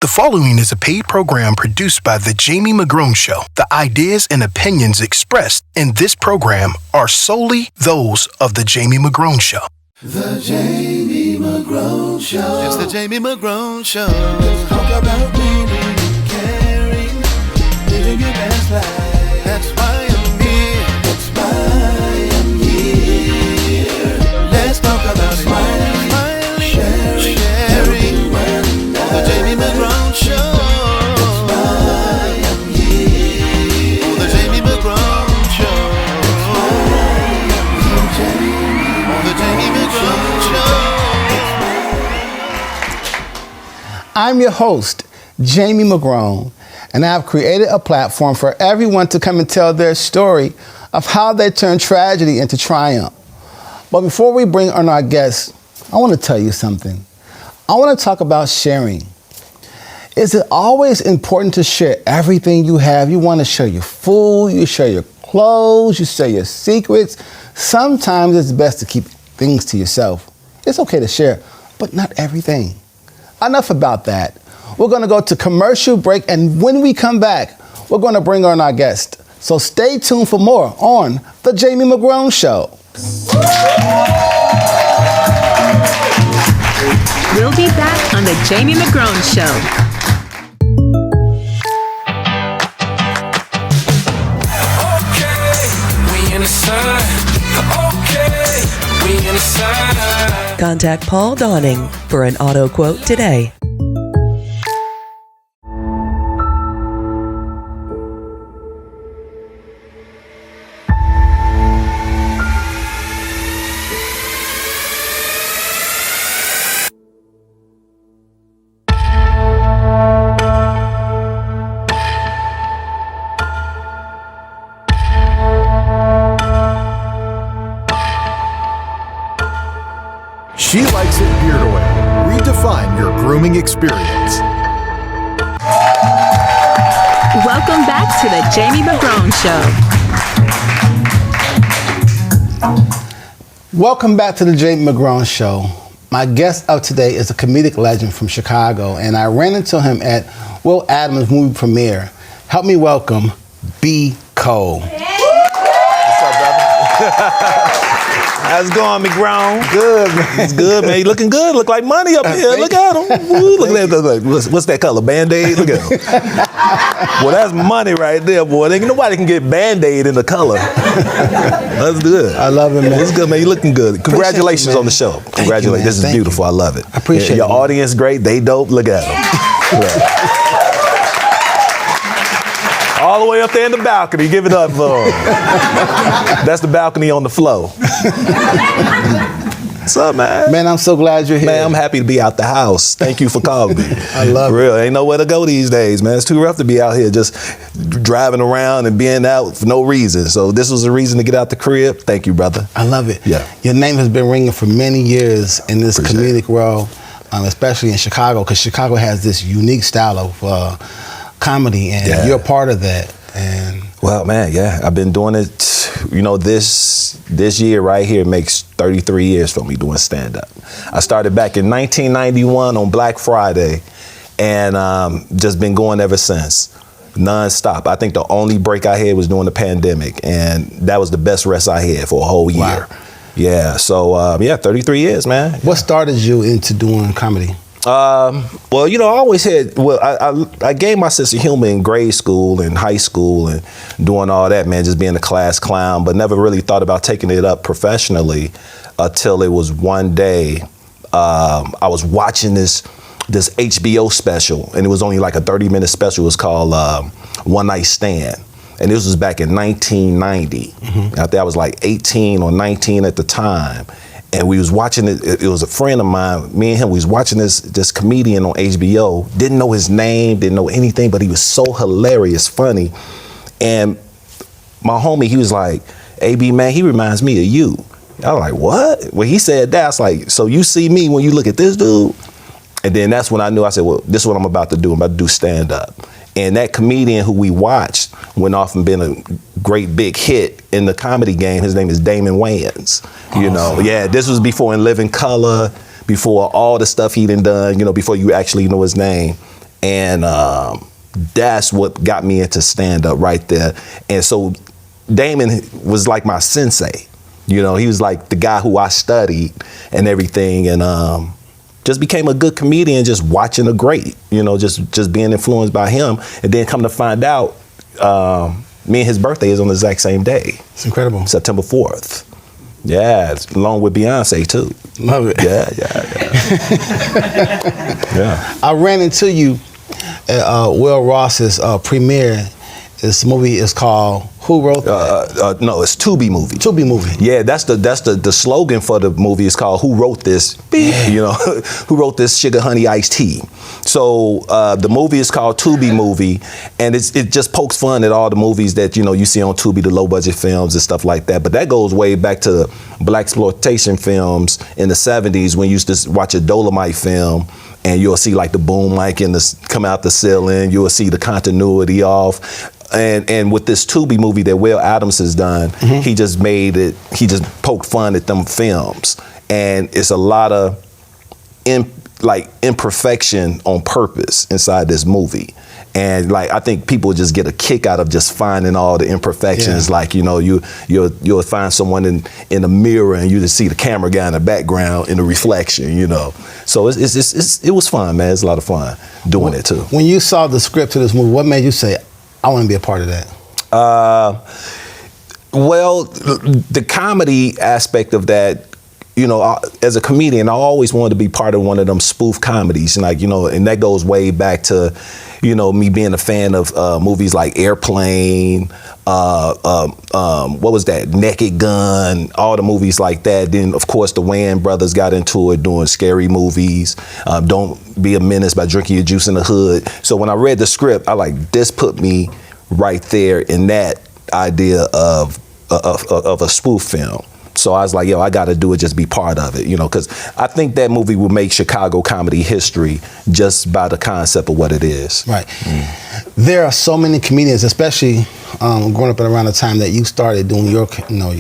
The following is a paid program produced by The Jamie McGrone Show. The ideas and opinions expressed in this program are solely those of The Jamie McGrone Show. The Jamie McGrone Show. It's The Jamie McGrone Show. Let's talk about meaning and caring, living your best life. That's why I'm here. That's why I'm here. Let's talk about smiling, sharing, helping one another. The Jamie McGrone Show. That's why I'm here. Oh, The Jamie McGrone Show. That's why I'm here, Oh, The Jamie McGrone Show. I'm your host, Jamie McGrone, and I've created a platform for everyone to come and tell their story of how they turned tragedy into triumph. But before we bring on our guests, I want to tell you something. I want to talk about sharing. Is it always important to share everything you have? You want to share your food, you share your clothes, you share your secrets. Sometimes it's best to keep things to yourself. It's okay to share, but not everything. Enough about that. We're going to go to commercial break, and when we come back, we're going to bring on our guest. So stay tuned for more on The Jamie McGrone Show. We'll be back on The Jamie McGrone Show. Contact Paul Dawning for an auto quote today. She Likes It Beard Oil. Redefine your grooming experience. Welcome back to The Jamie McGrone Show. Welcome back to The Jamie McGrone Show. My guest of today is a comedic legend from Chicago, and I ran into him at Will Adams' movie premiere. Help me welcome BCole. What's up, brother? How's it going, McGrone? Good, man. It's good, man. You looking good. Look like money up here. Look at him. Woo, look at that. What's that color? Band-Aid? Look at him. Well, that's money right there, boy. Nobody can get Band-Aid in the color. That's good. I love it, man. It's good, man. You looking good. Congratulations on the show. Congratulations. This is beautiful. I love it. I appreciate it. Your audience great. They dope. Look at them. Yeah. All the way up there in the balcony. Give it up for them. That's the balcony on the floor. What's up, man? Man, I'm so glad you're here. Man, I'm happy to be out the house. Thank you for calling me. I love for real. Ain't nowhere to go these days, man. It's too rough to be out here just driving around and being out for no reason. So this was a reason to get out the crib. Thank you, brother. I love it. Yeah. Your name has been ringing for many years in this comedic world, especially in Chicago, because Chicago has this unique style of comedy, and you're a part of that. And well, man, yeah, I've been doing it. You know, this year right here makes 33 years for me doing stand-up. I started back in 1991 on Black Friday, and just been going ever since, non-stop. I think the only break I had was during the pandemic, and that was the best rest I had for a whole year. Wow. Yeah, so 33 years, man. What started you into doing comedy? Well, you know, I always had, I gained my sense of humor in grade school and high school and doing all that, man, just being a class clown, but never really thought about taking it up professionally until it was one day, I was watching this HBO special, and it was only like a 30-minute special. It was called One Night Stand. And this was back in 1990. Mm-hmm. I think I was like 18 or 19 at the time. And we was watching it. It was a friend of mine. Me and him. We was watching this comedian on HBO. Didn't know his name. Didn't know anything. But he was so hilarious, funny. And my homie, he was like, "AB, man, he reminds me of you." I was like, "What?" When he said that, I was like, "So you see me when you look at this dude?" And then that's when I knew. I said, "Well, this is what I'm about to do. I'm about to do stand up." And that comedian who we watched went off and been a great big hit in the comedy game. His name is Damon Wayans. You know, yeah, this was before In Living Color, before all the stuff he done, you know, before you actually know his name. And that's what got me into stand-up right there. And so Damon was like my sensei. You know, he was like the guy who I studied and everything, and just became a good comedian just watching a great, you know, just being influenced by him. And then come to find out, me and his birthday is on the exact same day. It's incredible. September 4th. Yeah, along with Beyonce too. Love it. Yeah. Yeah. I ran into you at Will Ross's premiere. This movie is called Who Wrote That? No, it's To Be Movie. To Be Movie. Yeah, that's the slogan for the movie is called Who Wrote This? Yeah. You know, who wrote this sugar honey iced tea? So the movie is called To Be Movie, and it just pokes fun at all the movies that you see on Tubi, the low budget films and stuff like that. But that goes way back to black exploitation films in the 70s when you used to watch a Dolomite film. And you'll see like the boom mic come out the ceiling. You'll see the continuity off. And with this Tubi movie that Will Adams has done, he just poked fun at them films. And it's a lot of imperfection on purpose inside this movie. And I think people just get a kick out of just finding all the imperfections. Yeah. Like, you'll find someone in a mirror and you just see the camera guy in the background in the reflection, So it was fun, man. It's a lot of fun doing it too. When you saw the script to this movie, what made you say, I want to be a part of that? Well, the comedy aspect of that, as a comedian, I always wanted to be part of one of them spoof comedies, and and that goes way back to, me being a fan of movies like Airplane, what was that, Naked Gun, all the movies like that. Then, of course, the Wayans brothers got into it doing scary movies. Don't Be a Menace by Drinking Your Juice in the Hood. So when I read the script, this put me right there in that idea of a spoof film. So I was like, I got to do it, just be part of it, because I think that movie will make Chicago comedy history just by the concept of what it is. Right. There are so many comedians, especially growing up around the time that you started doing your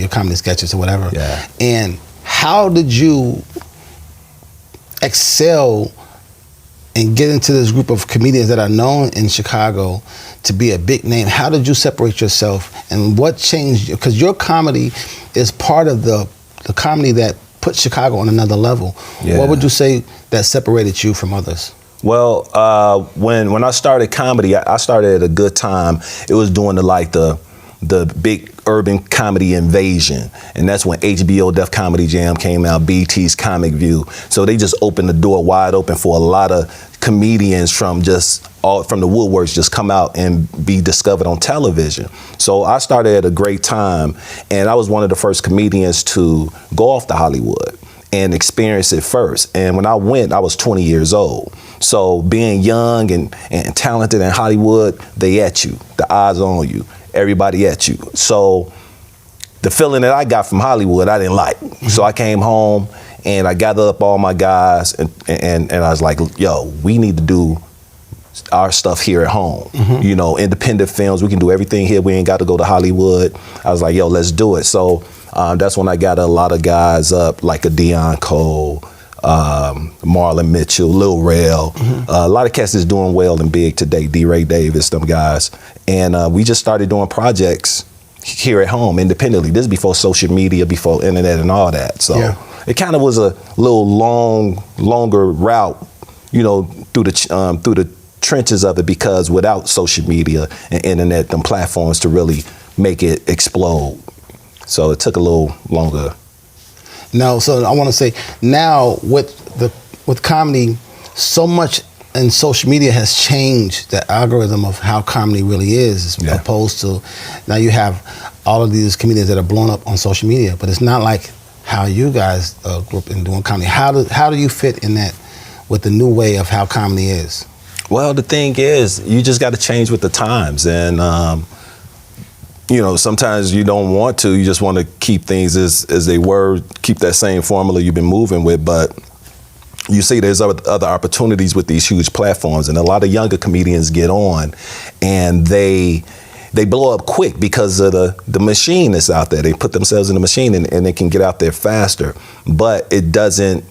comedy sketches or whatever. Yeah. And how did you excel and get into this group of comedians that are known in Chicago to be a big name? How did you separate yourself, and what changed? Because your comedy is part of the comedy that put Chicago on another level. Yeah. What would you say that separated you from others? Well, when I started comedy, I started at a good time. It was during the big urban comedy invasion, and that's when HBO Def Comedy Jam came out, BT's Comic View. So they just opened the door wide open for a lot of comedians from the woodworks just come out and be discovered on television. So I started at a great time, and I was one of the first comedians to go off to Hollywood and experience it first. And when I went, I was 20 years old. So being young and talented in Hollywood, they at you, the eyes on you, everybody at you. So the feeling that I got from Hollywood, I didn't like. So I came home and I gathered up all my guys and I was like, we need to do our stuff here at home. Independent films, we can do everything here. We ain't got to go to Hollywood. I was like, let's do it. So that's when I got a lot of guys up, like a Deion Cole, Marlon Mitchell, Lil Rel, a lot of cats is doing well and big today, D-Ray Davis, them guys. And we just started doing projects here at home independently. This is before social media, before internet and all that. So it kind of was a little longer route, through the trenches of it, because without social media and internet, them platforms to really make it explode. So it took a little longer. No, so I want to say now with comedy, so much in social media has changed the algorithm of how comedy really is, as opposed to now you have all of these comedians that are blown up on social media, but it's not like how you guys grew up in doing comedy. How do you fit in that with the new way of how comedy is? Well, the thing is, you just got to change with the times, and sometimes you don't want to. You just want to keep things as they were, keep that same formula you've been moving with. But you see there's other opportunities with these huge platforms, and a lot of younger comedians get on, and they blow up quick because of the machine that's out there. They put themselves in the machine, and they can get out there faster. But it doesn't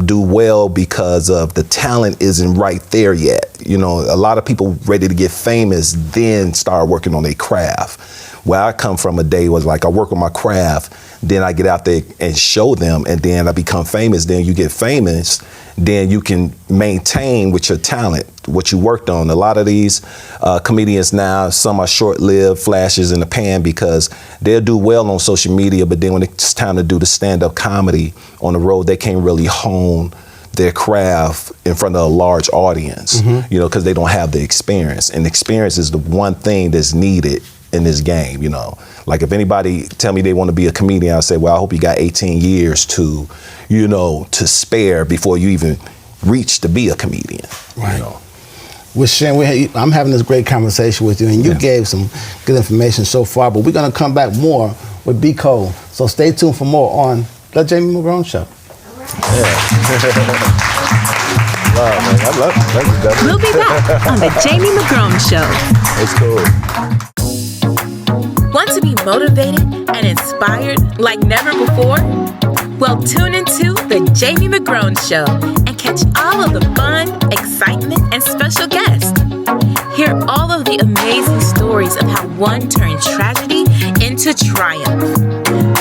do well because of the talent isn't right there yet. you know, a lot of people ready to get famous then start working on their craft. Where I come from a day was like I work on my craft, then I get out there and show them, and then I become famous. Then you get famous, then you can maintain with your talent what you worked on. A lot of these comedians now, some are short-lived flashes in the pan because they'll do well on social media, but then when it's time to do the stand-up comedy on the road, they can't really hone their craft in front of a large audience, you know, because they don't have the experience. And experience is the one thing that's needed in this game, you know. Like if anybody tell me they want to be a comedian, I say, well, I hope you got 18 years to, you know, to spare before you even reach to be a comedian. Right. You know? Well, Shane, I'm having this great conversation with you, and you gave some good information so far, but we're going to come back more with BCole. So stay tuned for more on The Jamie McGrone Show. We'll be back on The Jamie McGrone Show. It's cool. Want to be motivated and inspired like never before? Well, tune into The Jamie McGrone Show and catch all of the fun, excitement, and special guests. Hear all of the amazing stories of how one turned tragedy into triumph.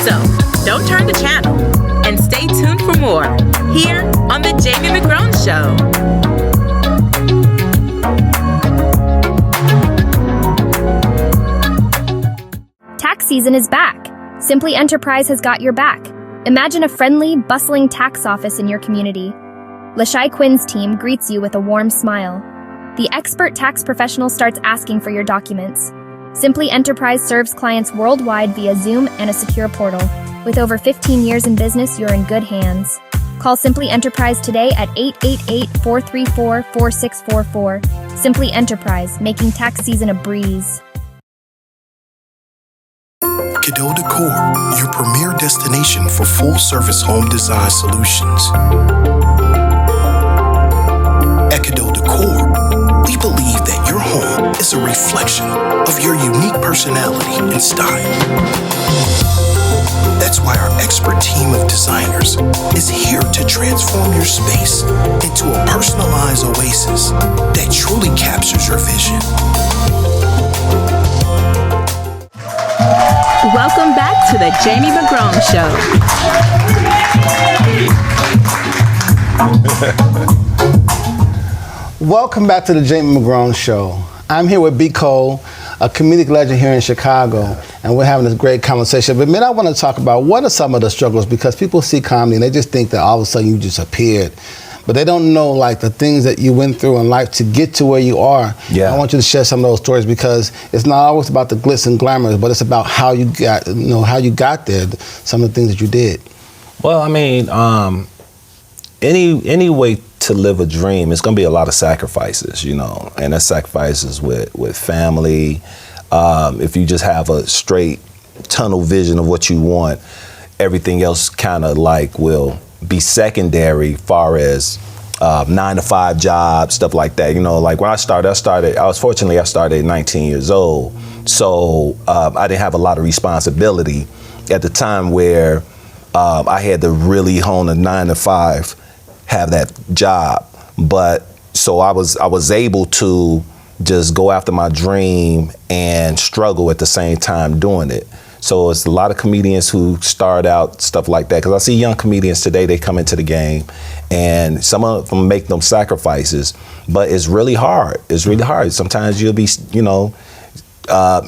So, don't turn the channel and stay tuned for more here on The Jamie McGrone Show. Tax season is back. Simply Enterprise has got your back. Imagine a friendly, bustling tax office in your community. Lashai Quinn's team greets you with a warm smile. The expert tax professional starts asking for your documents. Simply Enterprise serves clients worldwide via Zoom and a secure portal. With over 15 years in business, you're in good hands. Call Simply Enterprise today at 888-434-4644. Simply Enterprise, making tax season a breeze. Cadeau Decor, your premier destination for full-service home design solutions. At Cadeau Decor, we believe that your home is a reflection of your unique personality and style. That's why our expert team of designers is here to transform your space into a personalized oasis that truly captures your vision. Welcome back to The Jamie McGrone Show. Welcome back to The Jamie McGrone Show. I'm here with BCole, a comedic legend here in Chicago, and we're having this great conversation. But man, I want to talk about what are some of the struggles, because people see comedy and they just think that all of a sudden you just appeared. But they don't know like the things that you went through in life to get to where you are. Yeah. I want you to share some of those stories, because it's not always about the glitz and glamour, but it's about how you got, you know, how you got there, some of the things that you did. Well, I mean, any way to live a dream, it's gonna be a lot of sacrifices, you know, and that's sacrifices with family. If you just have a straight tunnel vision of what you want, everything else kind of like will be secondary, far as 9-to-5 jobs, stuff like that. You know, like when I started I started at 19 years old. So I didn't have a lot of responsibility at the time where I had to really hone a 9-to-5, have that job. But so I was able to just go after my dream and struggle at the same time doing it. So it's a lot of comedians who start out stuff like that, because I see young comedians today, they come into the game and some of them make them sacrifices, but it's really hard. It's really hard. Sometimes you'll be, you know,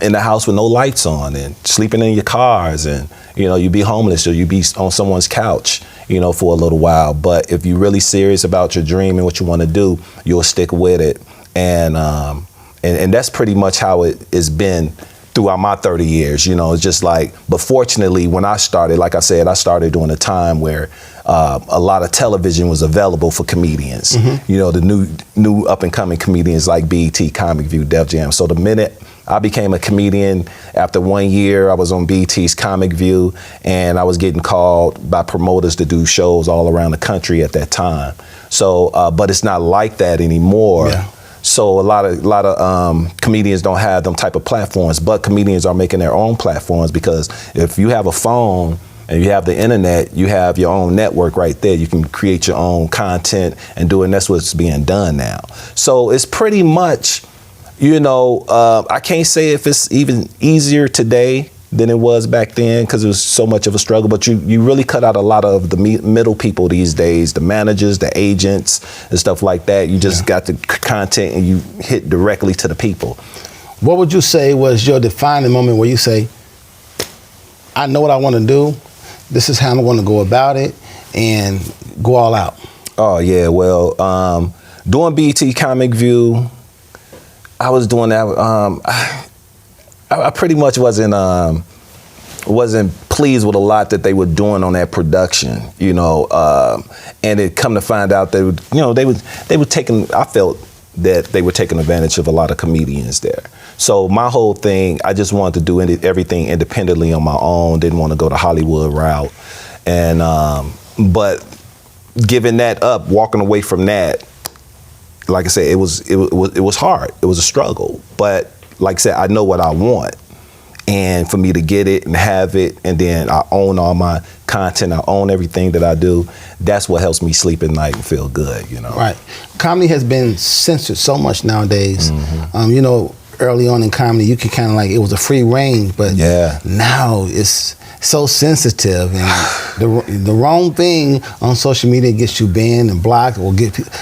in the house with no lights on and sleeping in your cars, and, you know, you be homeless or you be on someone's couch, you know, for a little while. But if you're really serious about your dream and what you want to do, you'll stick with it. And that's pretty much how it has been throughout my 30 years, you know. It's just like, but fortunately when I started, like I said, I started during a time where a lot of television was available for comedians. You know, the new up and coming comedians like BET, Comic View, Def Jam. So the minute I became a comedian, after 1 year, I was on BET's Comic View, and I was getting called by promoters to do shows all around the country at that time. So, but it's not like that anymore. Yeah. So a lot of comedians don't have them type of platforms, but comedians are making their own platforms, because if you have a phone And you have the internet, you have your own network right there. You can create your own content and do it, and that's what's being done now. So it's pretty much, I can't say if it's even easier today than it was back then because it was so much of a struggle, but you really cut out a lot of the middle people these days, the managers, the agents, and stuff like that. You just got the content and you hit directly to the people. What would you say was your defining moment where you say, I know what I want to do, this is how I'm going to go about it, and go all out? Oh, yeah, well, doing BET Comic View, I was doing that. I pretty much wasn't pleased with a lot that they were doing on that production, and it come to find out they were taking. I felt that they were taking advantage of a lot of comedians there. So my whole thing, I just wanted to do everything independently on my own. Didn't want to go the Hollywood route, and but giving that up, walking away from that, like I said, it was hard. It was a struggle, but like I said, I know what I want. And for me to get it and have it, and then I own all my content, I own everything that I do, that's what helps me sleep at night and feel good, Right. Comedy has been censored so much nowadays. Mm-hmm. Early on in comedy, you could kind of it was a free range, but now it's so sensitive, and the wrong thing on social media gets you banned and blocked, or get people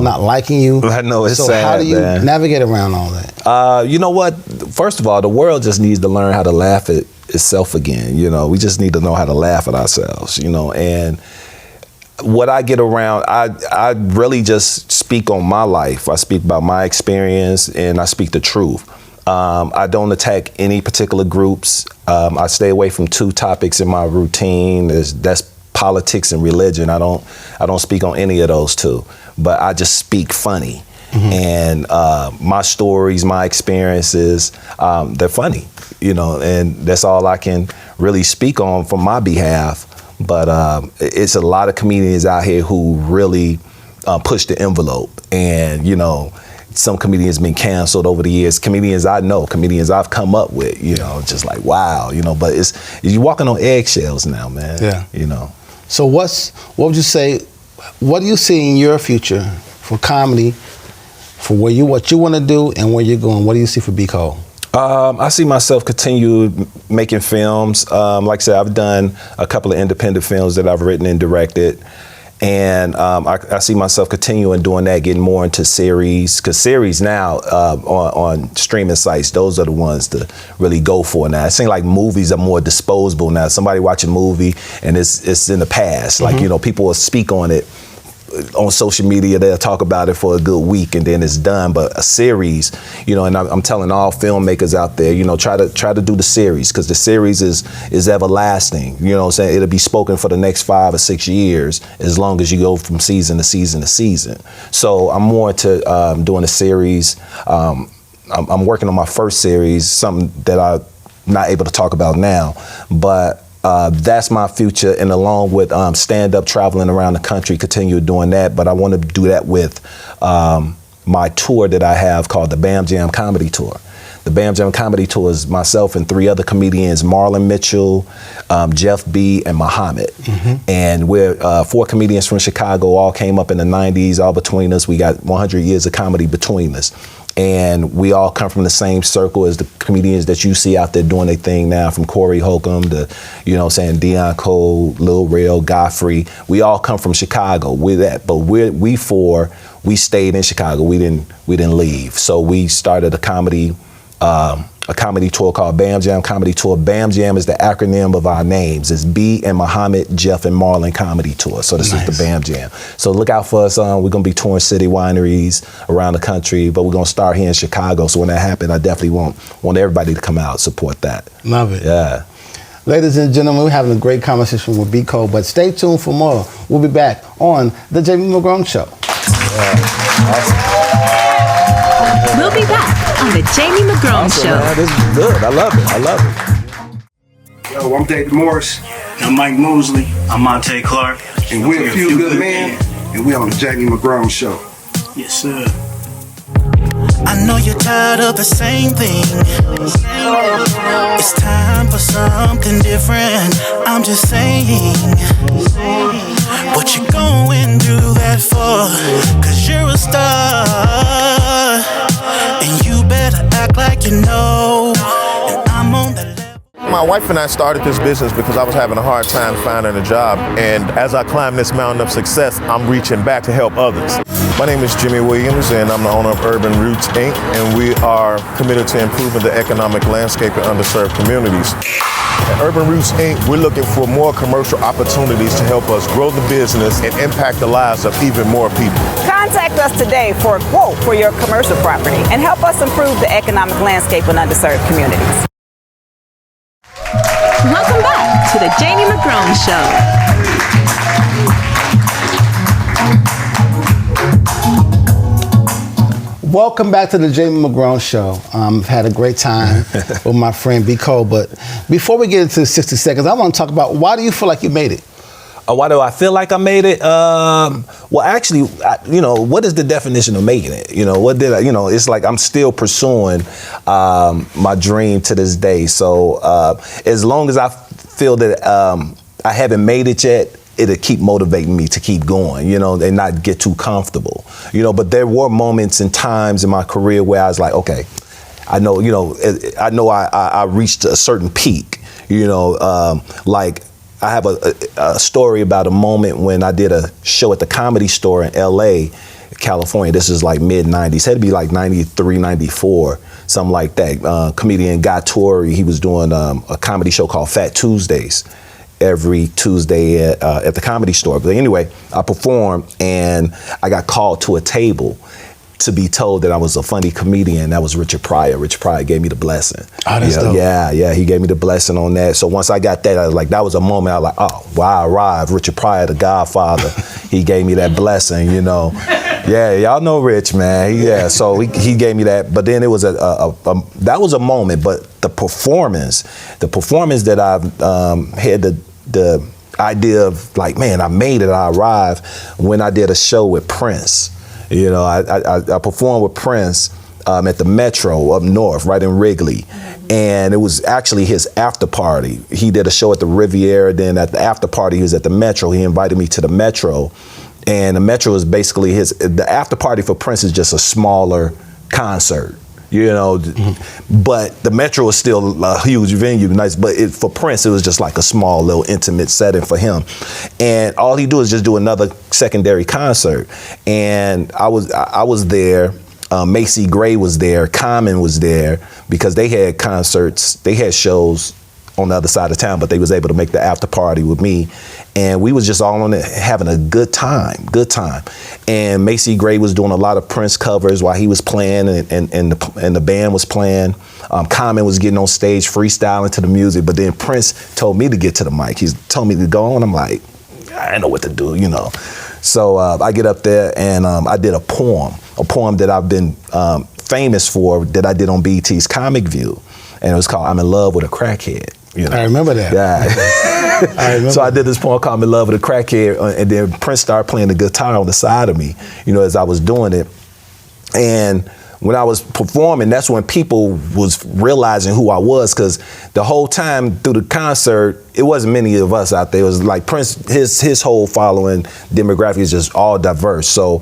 not liking you. I know, it's so sad, how do you man. navigate around all that? You know what? First of all, the world just needs to learn how to laugh at itself again. We just need to know how to laugh at ourselves. And what I get around, I really just speak on my life. I speak about my experience, and I speak the truth. I don't attack any particular groups. I stay away from two topics in my routine. That's politics and religion. I don't speak on any of those two, but I just speak funny. Mm-hmm. And my stories, my experiences, they're funny, and that's all I can really speak on from my behalf. But it's a lot of comedians out here who really push the envelope, and some comedians been canceled over the years. Comedians I know, comedians I've come up with, just like wow, but you're walking on eggshells now, man. Yeah. So what would you say? What do you see in your future for comedy, for what you want to do and where you're going? What do you see for BCole? I see myself continue making films. Like I said, I've done a couple of independent films that I've written and directed. And I see myself continuing doing that, getting more into series, because series now on streaming sites, those are the ones to really go for now. It seems like movies are more disposable now. Somebody watch a movie and it's in the past. Mm-hmm. Like, people will speak on it on social media, they'll talk about it for a good week and then it's done. But a series, and I'm telling all filmmakers out there, try to do the series, because the series is everlasting. You know what I'm saying? It'll be spoken for the next 5 or 6 years as long as you go from season to season to season. So I'm more into doing a series. I'm working on my first series, something that I'm not able to talk about now, but that's my future, and along with stand-up, traveling around the country, continue doing that. But I want to do that with my tour that I have called the Bam Jam Comedy Tour. The Bam Jam Comedy Tour is myself and 3 other comedians, Marlon Mitchell, Jeff B, and Muhammad. Mm-hmm. And we're 4 comedians from Chicago, all came up in the 90s, all between us. We got 100 years of comedy between us. And we all come from the same circle as the comedians that you see out there doing their thing now, from Corey Holcomb to, Deion Cole, Lil Rel, Godfrey. We all come from Chicago. We're that, but we stayed in Chicago. We didn't leave. So we started a comedy tour called Bam Jam Comedy Tour. Bam Jam is the acronym of our names. It's B and Muhammad, Jeff and Marlon Comedy Tour. So this is the Bam Jam. So look out for us. We're going to be touring city wineries around the country, but we're going to start here in Chicago. So when that happens, I definitely want everybody to come out, support that. Love it. Yeah. Ladies and gentlemen, we're having a great conversation with BCole, but stay tuned for more. We'll be back on The Jamie McGrone Show. Yeah. Awesome. We'll be back on The Jamie McGrone Show. Man, this is good. I love it. Yo, I'm David Morris. I'm Mike Mosley. I'm Monte Clark. And we're a few good men, and we're on The Jamie McGrone Show. Yes, sir. I know you're tired of the same thing. It's time for something different. I'm just saying. What you going through that for? 'Cause you're a star, and you better act like you know. And I'm on the level. My wife and I started this business because I was having a hard time finding a job, and as I climb this mountain of success, I'm reaching back to help others. My name is Jimmy Williams, and I'm the owner of Urban Roots, Inc., and we are committed to improving the economic landscape in underserved communities. At Urban Roots, Inc., we're looking for more commercial opportunities to help us grow the business and impact the lives of even more people. Contact us today for a quote for your commercial property and help us improve the economic landscape in underserved communities. Welcome back to the Jamie McGrone Show. Welcome back to the Jamie McGrone Show. I've had a great time with my friend BCole, but before we get into 60 seconds, I want to talk about why do you feel like you made it? Why do I feel like I made it? Well, actually, what is the definition of making it? What did I, it's like I'm still pursuing my dream to this day. So as long as I feel that I haven't made it yet, it'll keep motivating me to keep going, and not get too comfortable, But there were moments and times in my career where I was like, okay, I know, I reached a certain peak, like I have a story about a moment when I did a show at the Comedy Store in LA, California. This is like mid-90s. Had to be like 93, 94, something like that. Comedian Guy Torrey, he was doing a comedy show called Fat Tuesdays every Tuesday at the Comedy Store. But anyway, I performed and I got called to a table to be told that I was a funny comedian. That was Richard Pryor. Richard Pryor gave me the blessing. Oh, that's dope. Yeah, he gave me the blessing on that. So once I got that, I was like, that was a moment I was like, oh, wow, I arrived. Richard Pryor, the Godfather, he gave me that blessing, Yeah, y'all know Rich, man. So he gave me that. But then it was that was a moment. But the performance that I've had the idea of like, man, I made it, I arrived when I did a show with Prince. I performed with Prince at the Metro up north, right in Wrigley. And it was actually his after party. He did a show at the Riviera, then at the after party, he was at the Metro. He invited me to the Metro. And the Metro is basically the after party for Prince is just a smaller concert. But the Metro is still a huge venue, nice. But for Prince, it was just like a small little intimate setting for him. And all he do is just do another secondary concert. And I was there. Macy Gray was there. Common was there because they had concerts. They had shows on the other side of town, but they was able to make the after party with me. And we was just all on it, having a good time. And Macy Gray was doing a lot of Prince covers while he was playing and the band was playing. Common was getting on stage freestyling to the music, but then Prince told me to get to the mic. He told me to go on. I'm like, I didn't know what to do, So I get up there and I did a poem that I've been famous for that I did on BET's Comic View. And it was called I'm in Love with a Crackhead. I remember that. Yeah. So I did this poem called I'm in Love with a Crackhead, and then Prince started playing the guitar on the side of me, as I was doing it. And when I was performing, that's when people was realizing who I was, because the whole time through the concert, it wasn't many of us out there. It was like Prince, his whole following demographic is just all diverse. So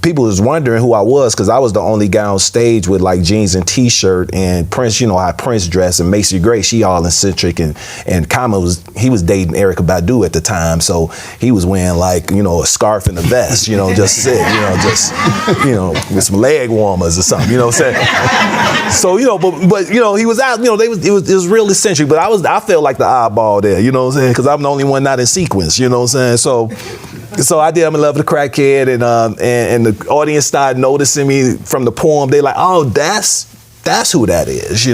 people was wondering who I was because I was the only guy on stage with like jeans and t-shirt, and Prince, how Prince dressed, and Macy Gray, she all eccentric, and Common was dating Erykah Badu at the time, so he was wearing like, a scarf and a vest, just sit, with some leg warmers or something, you know what I'm saying? So, but he was out, it was real eccentric, but I felt like the oddball there, you know what I'm saying? Because I'm the only one not in sequence, you know what I'm saying? So I did I'm in Love with a Crackhead, and the audience started noticing me from the poem. They like, oh, that's who that is,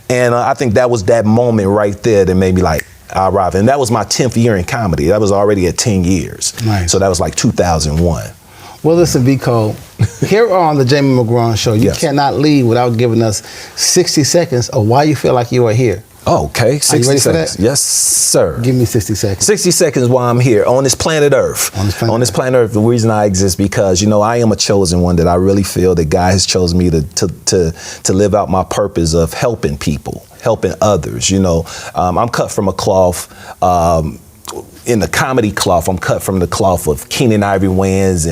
And I think that was that moment right there that made me like, I arrived. And that was my 10th year in comedy. That was already at 10 years. Nice. So that was like 2001. Well, listen, BCole, here on the Jamie McGrone Show, you Yes. cannot leave without giving us 60 seconds of why you feel like you are here. Okay, 60 Are you ready for seconds. that? Yes, sir. Give me 60 seconds. 60 seconds while I'm here on this planet Earth. On this planet Earth, the reason I exist because, I am a chosen one, that I really feel that God has chosen me to live out my purpose of helping people, helping others. I'm cut from a cloth, in the comedy cloth, I'm cut from the cloth of Keenan Ivory Wayans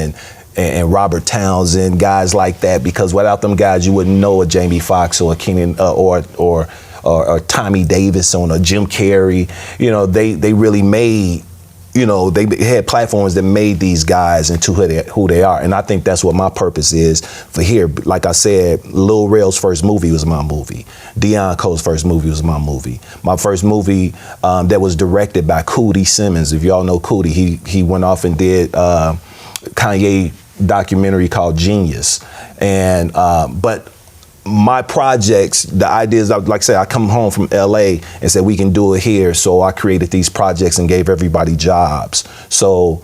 and Robert Townsend, guys like that, because without them guys, you wouldn't know a Jamie Foxx or a Keenan or Tommy Davidson or Jim Carrey. They really made, they had platforms that made these guys into who they are. And I think that's what my purpose is for here. Like I said, Lil Rel's first movie was my movie. Deion Cole's first movie was my movie. My first movie that was directed by Cootie Simmons. If y'all know Cootie, he went off and did Kanye documentary called Genius. And but my projects, the ideas, like I said, I come home from LA and said we can do it here. So I created these projects and gave everybody jobs. So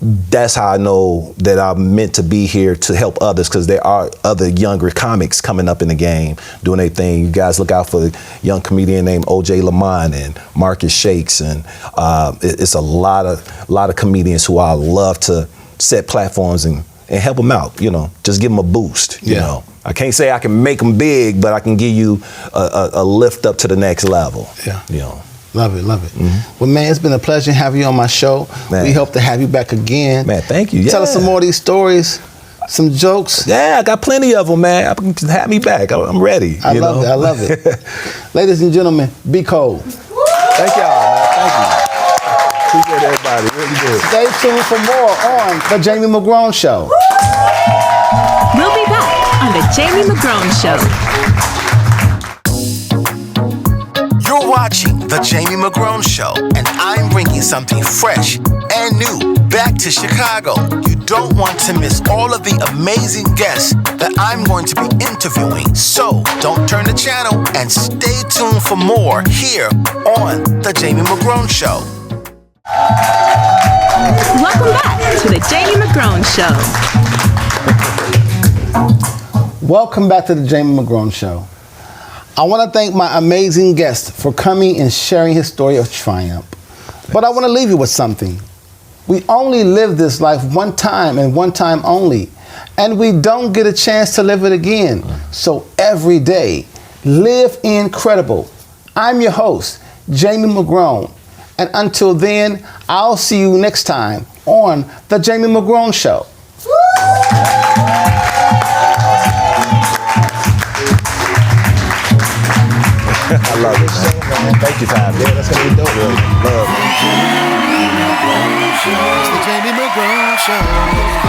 that's how I know that I'm meant to be here to help others, because there are other younger comics coming up in the game doing their thing. You guys look out for a young comedian named OJ Lamont and Marcus Shakes, and it's a lot of comedians who I love to set platforms and help them out. Just give them a boost. You know, I can't say I can make them big, but I can give you a lift up to the next level. Yeah. Love it. Mm-hmm. Well, man, it's been a pleasure having you on my show. Man. We hope to have you back again. Man, thank you. Yeah. Tell us some more of these stories, some jokes. Yeah, I got plenty of them, man. Have me back. I'm ready. I love it. Ladies and gentlemen, BCole. Thank y'all, man. Thank you. Appreciate everybody. Really good. Stay tuned for more on The Jamie McGrone Show. We'll be back on The Jamie McGrone Show. You're watching The Jamie McGrone Show, and I'm bringing something fresh and new back to Chicago. You don't want to miss all of the amazing guests that I'm going to be interviewing. So don't turn the channel and stay tuned for more here on The Jamie McGrone Show. Welcome back to The Jamie McGrone Show. Welcome back to The Jamie McGrone Show. I want to thank my amazing guest for coming and sharing his story of triumph. But I want to leave you with something. We only live this life one time and one time only, and we don't get a chance to live it again. So every day, live incredible. I'm your host, Jamie McGrone. And until then, I'll see you next time on The Jamie McGrone Show. I love it, man. Thank you, Tom. Yeah, that's gonna be dope. Love. It's the Jamie McGrone Show.